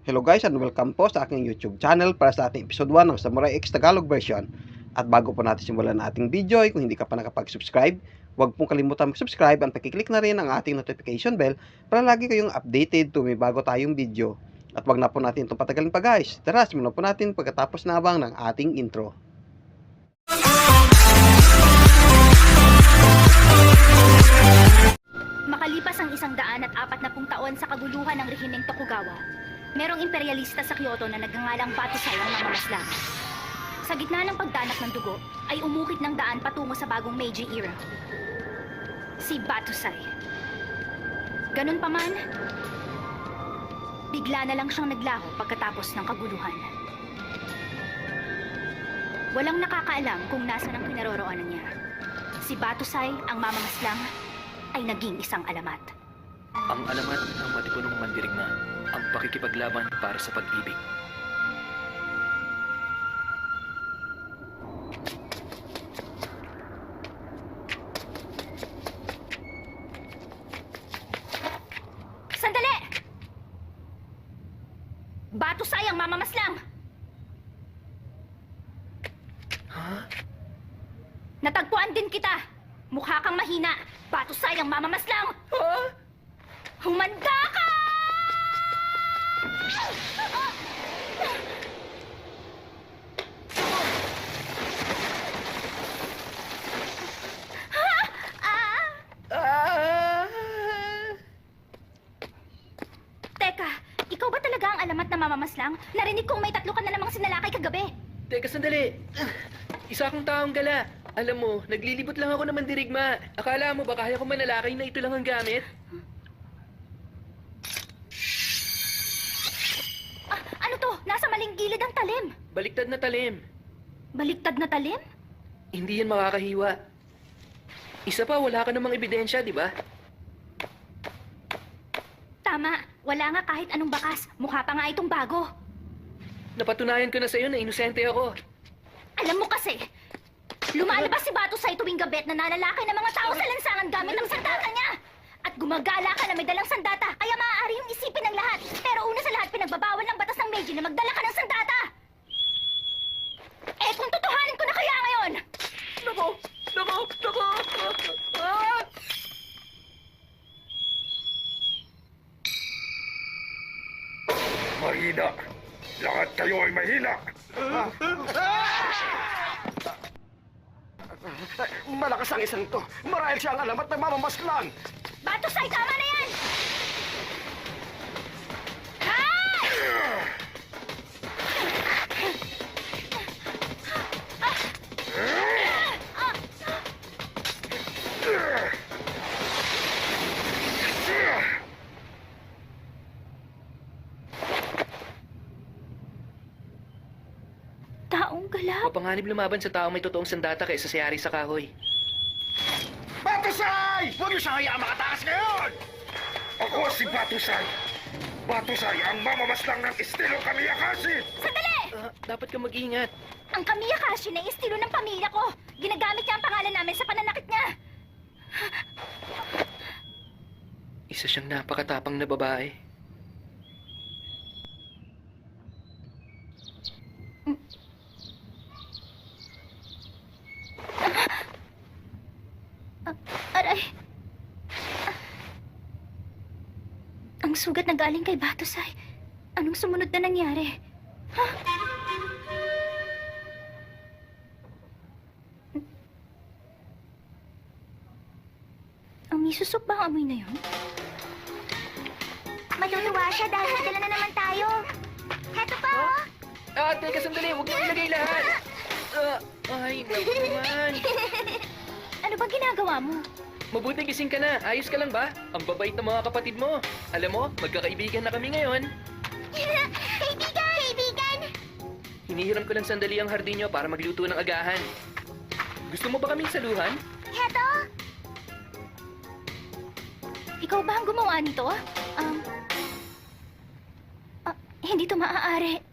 Hello guys and welcome po sa aking YouTube channel para sa ating episode 1 ng Samurai X Tagalog version. At bago po natin simulan ang ating video, kung hindi ka pa nakapag-subscribe, huwag pong kalimutan mag-subscribe at pakiclick na rin ang ating notification bell para lagi kayong updated tuwing may bago tayong video. At wag na po natin itong patagalin pa guys. Tara, simulan po natin pagkatapos na abang ng ating intro. Makalipas ang 140 taon sa kaguluhan ng rehimeng Tokugawa, merong imperialista sa Kyoto na nagngangalang Batusai ang mamamaslang. Sa gitna ng pagdanak ng dugo, ay umukit ng daan patungo sa bagong Meiji era. Si Batusai. Ganun pa man, bigla na lang siyang naglaho pagkatapos ng kaguluhan. Walang nakakaalam kung nasaan ang kinaroroonan niya. Si Batusai, ang mamamaslang, ay naging isang alamat. Ang alamat ng matipunong mandirigma, ang pakikipaglaban para sa pag-ibig. Sandali! Batusai ang mamamaslang! Ha? Natagpuan din kita! Mukha kang mahina! Batusai ang mamamaslang! Ha? Humanda ka! Teka, ikaw ba talaga ang alamat na mamamaslang? Narinig kong may 3 ka na namang sinalakay kagabi. Teka, sandali. Isa akong taong gala. Alam mo, naglilibot lang ako ng mandirigma. Akala mo ba kaya ko manalakay na ito lang ang gamit? Ano to? Nasa maling gilid ang talim. Baliktad na talim. Baliktad na talim? Hindi yan makakahiwa. Isa pa, wala ka namang ebidensya, di ba? Tama, wala nga kahit anong bakas. Mukha pa nga itong bago. Napatunayan ko na sa'yo na inosente ako. Alam mo kasi, lumalabas si Batusai tuwing gabi at nananalakay ng mga tao sa lansangan gamit ang sandata niya. At gumagala ka na may dalang sandata, kaya maaari yung isipin ng lahat. Pero una sa lahat, pinagbabawal ng batas ng Meiji na magdala ka ng sandata. Eh kung tutuhanin ko na kaya ngayon? Nako! Nako! Nako! Ah! Mahina! Lahat kayo ay mahina! Malakas ang isang to. Marahil siya ang alamat ng mamamaslang. Batusai, tama na yan! Hay! Taong galap? Mapanganib lumaban sa tao may totoong sandata kaysa sa yari sa kahoy. Batusay! Huwag niyo siya hayaang makatakas ngayon! Ako si Batusay. Batusay ang mamamaslang ng estilo Kamiyakashi! Sandali! Dapat ka mag-ingat. Ang Kamiyakashi na estilo ng pamilya ko. Ginagamit niya ang pangalan namin sa pananakit niya. Isa siyang napakatapang na babae. Aray. Ang sugat na galing kay Batusai. Anong sumunod na nangyari? Ha? Ang misusok ba ang amoy na yun? Matutuwa siya dahil nadala na naman tayo. Heto pa, oh! Teka, sandali. Huwag niyo ilagay lahat. Ay, naku naman. Ano ba ginagawa mo? Mabuti gising ka na. Ayos ka lang ba? Ang babait ng mga kapatid mo. Alam mo, magkakaibigan na kami ngayon. Kaibigan! Kaibigan! Hinihiram ko lang sandali ang hardin nyo para magluto ng agahan. Gusto mo ba kaming saluhan? Heto! Ikaw ba ang gumawa nito? Hindi to maaari.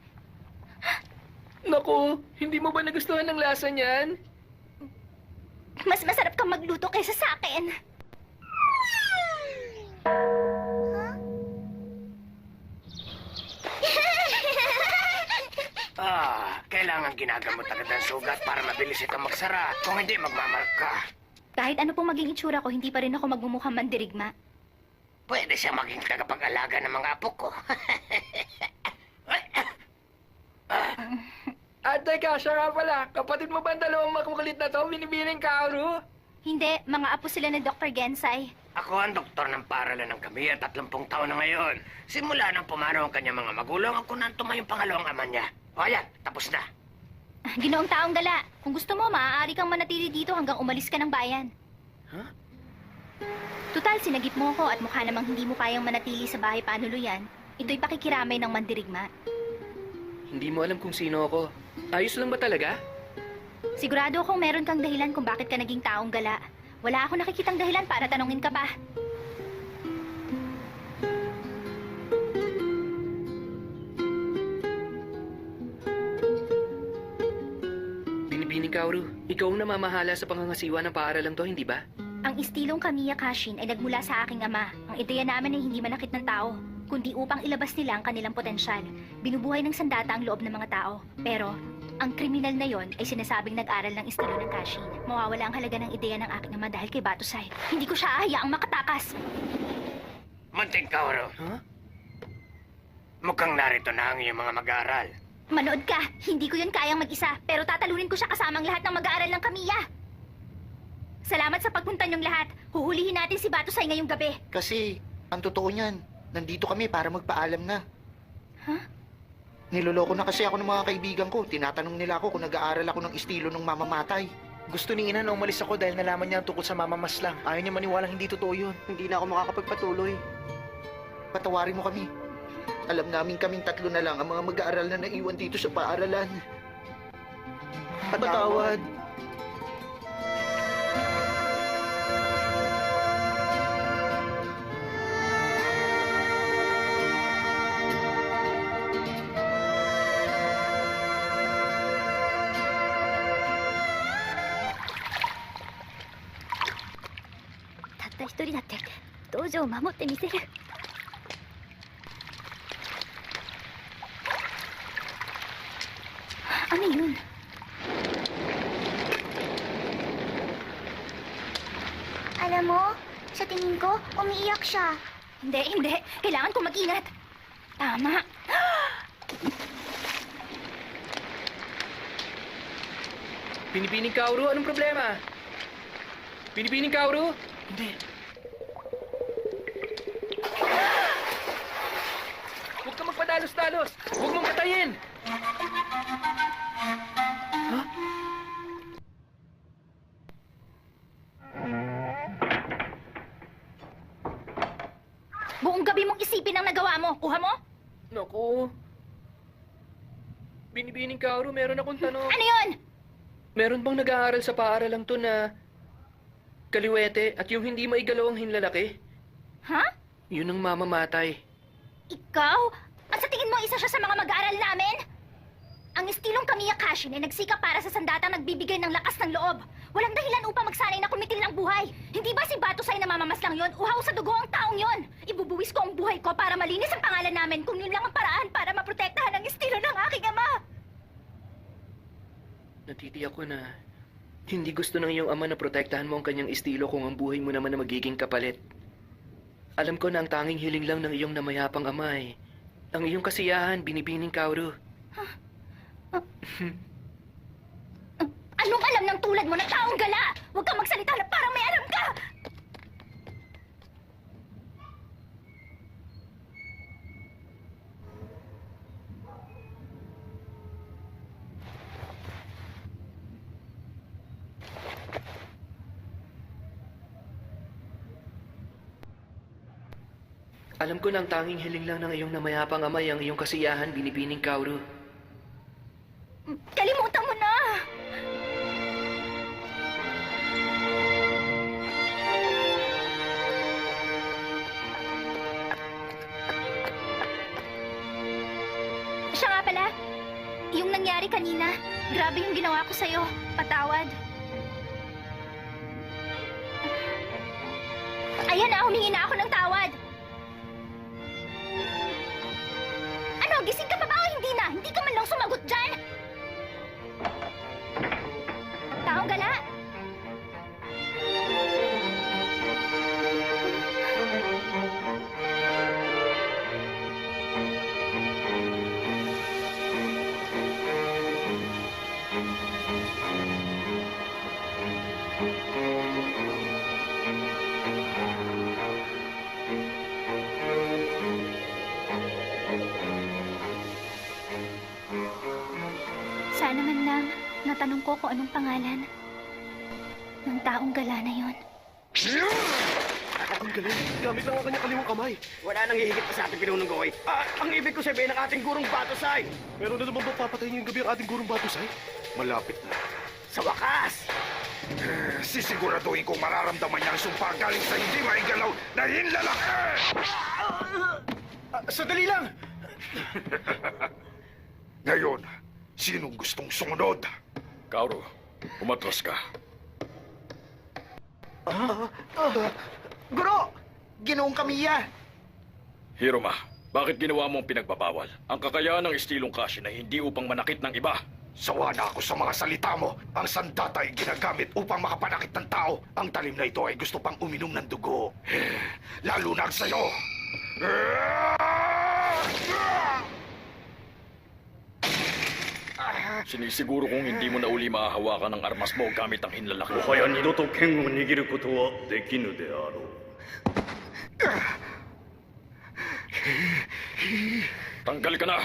Naku, hindi mo ba nagustuhan ng lasa niyan? Mas masarap kang magluto kaysa sa akin. Huh? Kailangan ginagamot agad ang sugat para mabilis ito magsara. Kung hindi, magmamark ka. Kahit ano pong maging itsura ko, hindi pa rin ako magmumukhang mandirigma. Pwede siya maging tagapag-alaga ng mga apo ko. At teka, siya nga pala. Kapatid mo ba ang dalawang makukulit na to? Binibining Kaoru? Hindi, mga apo sila ni Dr. Gensai. Ako ang doktor ng paaralan ng kami at 30 taon na ngayon. Simula nang pumanaw ang kanyang mga magulang, ako na ang tumayong pangalawang ama niya. O ayan, tapos na. Ginoong taong gala, kung gusto mo, maaari kang manatili dito hanggang umalis ka ng bayan. Huh? Tutal, sinagip mo ko at mukha namang hindi mo kayang manatili sa bahay panuluyan. Ito'y pakikiramay ng mandirigma. Hindi mo alam kung sino ako. Ayos lang ba talaga? Sigurado akong meron kang dahilan kung bakit ka naging taong gala. Wala ako nakikitang dahilan para tanungin ka pa. Binibining Kaoru, ikaw ang namamahala sa pangangasiwa ng paaralang to, hindi ba? Ang istilong Kamiya Kashin ay nagmula sa aking ama. Ang ideya namin ay hindi manakit ng tao, kundi upang ilabas nila ang kanilang potensyal. Binubuhay ng sandata ang loob ng mga tao. Pero, ang kriminal na yon ay sinasabing nag-aral ng estilo ng Kashin. Mawawala ang halaga ng ideya ng aking ama dahil kay Batusay. Hindi ko siya ahayaang makatakas. Munting Kaoru, Huh? mukhang narito na ang iyong mga mag-aaral. Manood ka! Hindi ko yun kayang mag-isa, pero tatalunin ko siya kasamang lahat ng mag-aaral ng Kamiya. Salamat sa pagpunta niyong lahat. Huhulihin natin si Batusay ngayong gabi. Kasi, ang totoo niyan, nandito kami para magpaalam na. Huh? Niloloko na kasi ako ng mga kaibigan ko. Tinatanong nila ako kung nag-aaral ako ng estilo ng mamamatay. Gusto ni Ina na umalis ako dahil nalaman niya ang tungkol sa mamamaslang. Ayaw niya maniwalang hindi totoo yun. Hindi na ako makakapagpatuloy. Patawarin mo kami. Alam namin kaming tatlo na lang ang mga mag-aaral na naiwan dito sa paaralan. Patawad. Tatta 一人だって道場を守ってみせる。Ano yun? Alam mo, sa tingin ko, umiiyak siya. Hindi. Kailangan ko mag-ingat. Tama. Binibining Kaoru, anong problema? Binibining Kaoru? Hindi. Huwag ka magpadalos-dalos! Huwag mong patayin! Buong gabi mong isipin ang nagawa mo. Kuha mo? Naku. Binibining Kaoru, meron akong tanong. Ano yun? Meron bang nag-aaral sa paaralang to na kaliwete at yung hindi maigalaw ang hinlalaki? Ha? Yun ang mamamatay. Ikaw? At sa tingin mo isa siya sa mga mag-aaral namin? Ang estilong Kamiya Kashin ay nagsikap para sa sandatang nagbibigay ng lakas ng loob. Walang dahilan upang magsanay na kumitil ng buhay. Hindi ba si Batusay na mamamaslang yon? Uhaw sa dugo ang taong yon. Ibubuwis ko ang buhay ko para malinis ang pangalan namin kung yun lang ang paraan para maprotektahan ang estilo ng aking ama. Natitiyak ko na hindi gusto ng iyong ama na protektahan mo ang kanyang estilo kung ang buhay mo naman na magiging kapalit. Alam ko na ang tanging hiling lang ng iyong namayapang ama ay ang iyong kasiyahan, Binibining Kaoru. Anong alam ng tulad mo na taong gala? Huwag kang magsalita na parang may alam ka! Alam ko na ang tanging hiling lang ng iyong namayapang ama ay ang iyong kasiyahan, Binibining Kaoru. Kalimutan mo na! Siya nga pala, yung nangyari kanina, grabe yung ginawa ko sa'yo. Patawad. Ayan na, humingi na ako ng tawad. Ano, gising ka pa ba o hindi na? Hindi ka man lang sumagot dyan. lang. Natanong ko kung anong pangalan ng taong gala na yon. Ang galing. Gamit lang ang kanyang kaliwang kamay. Wala nang hihigit pa sa ating pinunong goy. Ang ibig ko sabihin ng ating gurong batusay. Meron na naman ba papatay ngayong gabi ang ating gurong batusay? Malapit na. Sa wakas! Sisiguraduhin kong mararamdaman niya ang sumpa galing sa hindi maigalaw na hinlalaki! Sandali lang! Ngayon, sinong gustong sumunod? Kauro, umatras ka. Guro! Ginoong Kamiya! Hiroma, bakit ginawa mo ang pinagbabawal? Ang kakayahan ng estilong Kashin ay hindi upang manakit ng iba. Sawa na ako sa mga salita mo. Ang sandata ay ginagamit upang makapanakit ng tao. Ang talim na ito ay gusto pang uminom ng dugo. Lalo na sa'yo. Sinisiguro kong hindi mo na uli mahahawakan ang armas mo gamit ang hinlalaki. もはや二度と剣を握ることはできぬであろう。 Tanggal ka na!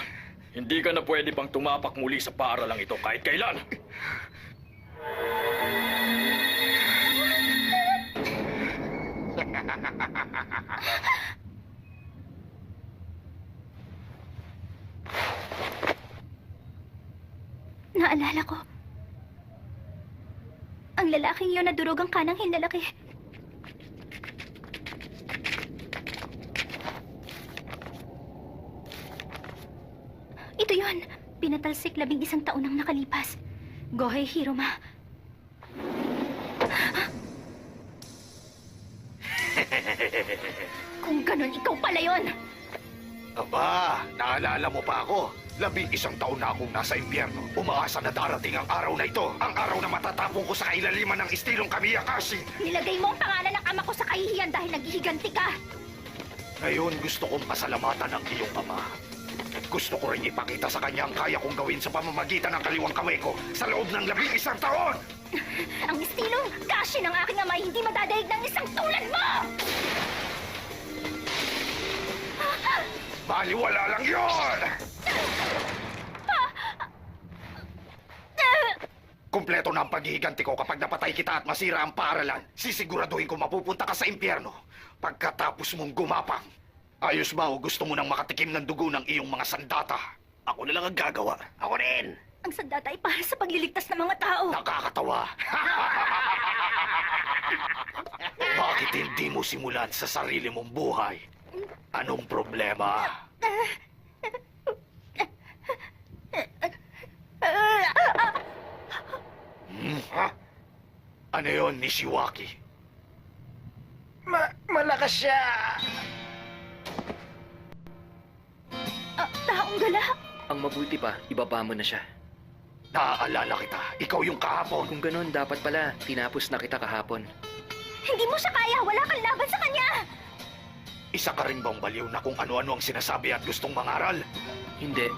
Hindi ka na pwede pang tumapak muli sa paaralang ito kahit kailan! Naalala ko. Ang lalaking yun na durog ang kanang hinlalaki. Ito yun. Pinatalsik 11 taon nang nakalipas. Gohei Hiroma. Kung ganun, ikaw pala yun! Aba, naalala mo pa ako. 11 taon na akong nasa impyerno. Umaasa na darating ang araw na ito. Ang araw na matatapong ko sa kailaliman ng estilong Kamiyakashi. Nilagay mo ang pangalan ng ama ko sa kahihiyan dahil naghihiganti ka! Ngayon gusto kong pasalamatan ang iyong ama. Gusto ko rin ipakita sa kanya ang kaya kong gawin sa pamamagitan ng kaliwang kamay ko sa loob ng 11 taon! Ang estilong Kashi ng aking ama ay hindi madadaig ng isang tulad mo! Baliwala lang yon! Kumpleto na ang paghihiganti ko kapag napatay kita at masira ang paaralan. Sisiguraduhin ko mapupunta ka sa impyerno pagkatapos mong gumapang. Ayos ba o gusto mo nang makatikim ng dugo ng iyong mga sandata? Ako na lang ang gagawa. Ako rin! Ang sandata ay para sa pagliligtas ng mga tao. Nakakatawa. Bakit hindi mo simulan sa sarili mong buhay? Anong problema? Ha? Ano yon, Nishiwaki? Malakas siya! Taong gala. Ang mabuti pa, ibaba mo na siya. Naaalala kita. Ikaw yung kahapon. Kung ganun, dapat pala, tinapos na kita kahapon. Hindi mo siya kaya. Wala kang laban sa kanya. Isa ka rin bang baliw na kung ano-ano ang sinasabi at gustong mangaral? Hindi.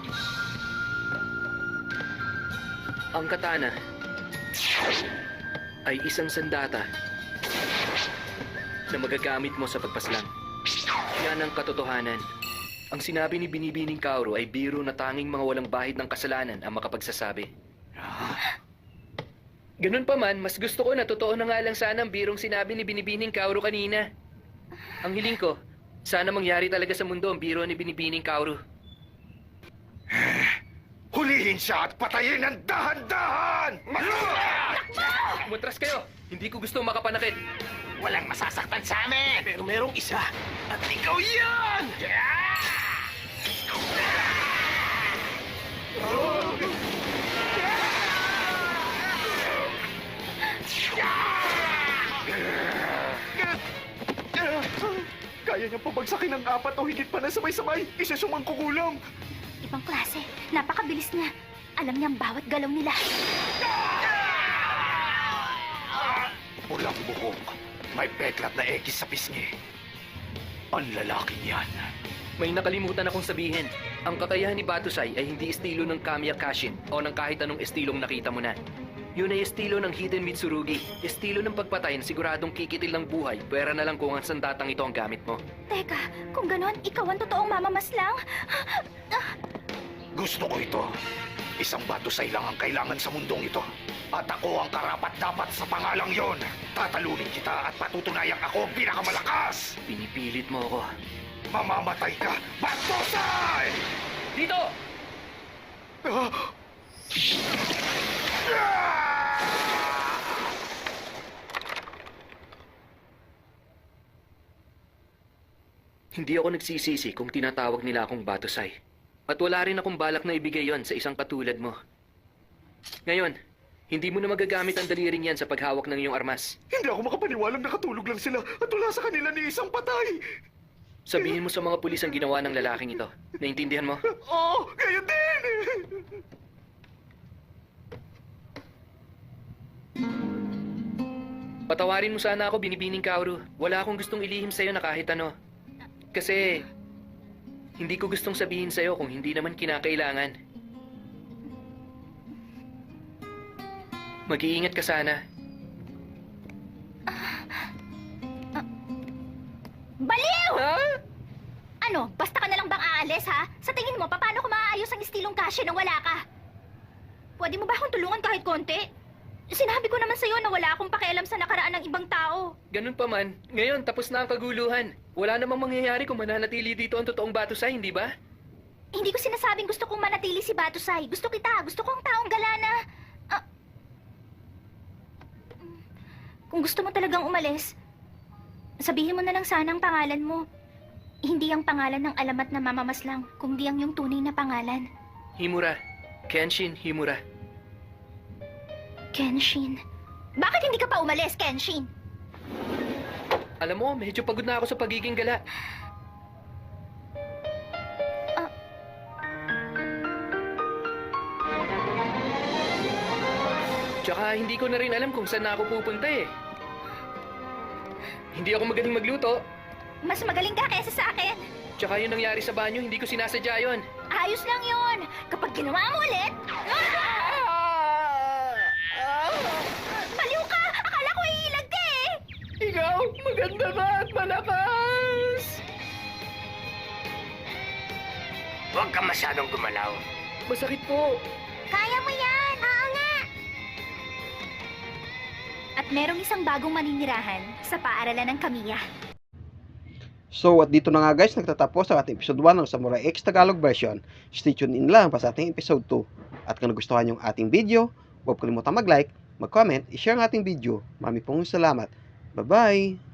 Ang katana ay isang sandata na magagamit mo sa pagpaslang. Yan ang katotohanan. Ang sinabi ni Binibining Kaoru ay biro na tanging mga walang bahid ng kasalanan ang makapagsasabi. Ganun pa man, mas gusto ko na totoo na nga lang sana ang birong sinabi ni Binibining Kaoru kanina. Ang hiling ko, sana mangyari talaga sa mundo ang biro ni Binibining Kaoru. Hulihin siya at patayin ng dahan-dahan! Umatras kayo! Hindi ko gusto makapanakit. Walang masasaktan sa amin! Pero merong isa. At ikaw yan! Kaya niyang pabagsakin ng 4 o higit pa na sabay-sabay. Isa siyang mangkukulam. Ibang klase. Napakabilis niya. Alam niya ang bawat galaw nila. Pulang buhok. May peklat na ekis sa pisngi. Ang lalaking yan. May nakalimutan akong sabihin. Ang kakayahan ni Batusai ay hindi estilo ng Kamiya Kashin o ng kahit anong estilong nakita mo na. Yun ay estilo ng Hiden Mitsurugi. Estilo ng pagpatay na siguradong kikitil ng buhay. Pwera na lang kung ang sandatang ito ang gamit mo. Teka, kung ganon, ikaw ang totoong mamamaslang. Gusto ko ito. Isang batusay lang ang kailangan sa mundong ito. At ako ang karapat-dapat sa pangalang yon. Tatalunin kita at patutunayang ako ang pinakamalakas. Pinipilit mo ako. Mamamatay ka, batusay! Dito! Hindi ako nagsisisi kung tinatawag nila akong Batusay. At wala rin akong balak na ibigay yon sa isang katulad mo. Ngayon, hindi mo na magagamit ang daliring yan sa paghawak ng iyong armas. Hindi ako makapaniwalang nakatulog lang sila at wala sa kanila ni isang patay. Sabihin mo sa mga pulis ang ginawa ng lalaking ito. Naintindihan mo? Oo, kayo din! Patawarin mo sana ako, Binibining Kaoru. Wala akong gustong ilihim sa'yo na kahit ano. Kasi, hindi ko gustong sabihin sa'yo kung hindi naman kinakailangan. Mag-iingat ka sana. Baliw! Ha? Ano, basta ka na lang bang aalis, ha? Sa tingin mo, paano ko maaayos ang estilong kasya nang wala ka? Pwede mo ba akong tulungan kahit konti? Sinabi ko naman sa'yo na wala akong pakialam sa nakaraan ng ibang tao. Ganun pa man, ngayon tapos na ang kaguluhan. Wala namang mangyayari kung mananatili dito ang totoong Batusay, hindi ba? Hindi ko sinasabing gusto kong manatili si Batusay. Gusto kita. Gusto ko ang taong galana. Kung gusto mo talagang umalis, sabihin mo na lang sana ang pangalan mo. Hindi ang pangalan ng alamat na mamamaslang, kundi ang yung tunay na pangalan. Himura. Kenshin Himura. Kenshin. Bakit hindi ka pa umalis, Kenshin? Alam mo, medyo pagod na ako sa pagiging gala. Tsaka hindi ko na rin alam kung saan na ako pupunta eh. Hindi ako magaling magluto. Mas magaling ka kaysa sa akin. Tsaka yung nangyari sa banyo, hindi ko sinasadya yun. Ayos lang yon. Kapag ginawa mo ulit... Baliw ka! Akala ko iilag ka eh! Ikaw, maganda ba at malakas? Huwag ka masyadong gumalaw. Masakit po. Kaya mo yan! Oo nga! At merong isang bagong maninirahan sa paaralan ng Kamiya. So at dito na nga guys, nagtatapos ang ating episode 1 ng Samurai X Tagalog version. Stay tuned in lang pa sa ating episode 2. At kung nagustuhan yung ating video, huwag kalimutan mag-like, mag-comment, i-share ang ating video. Mami pong salamat. Bye-bye!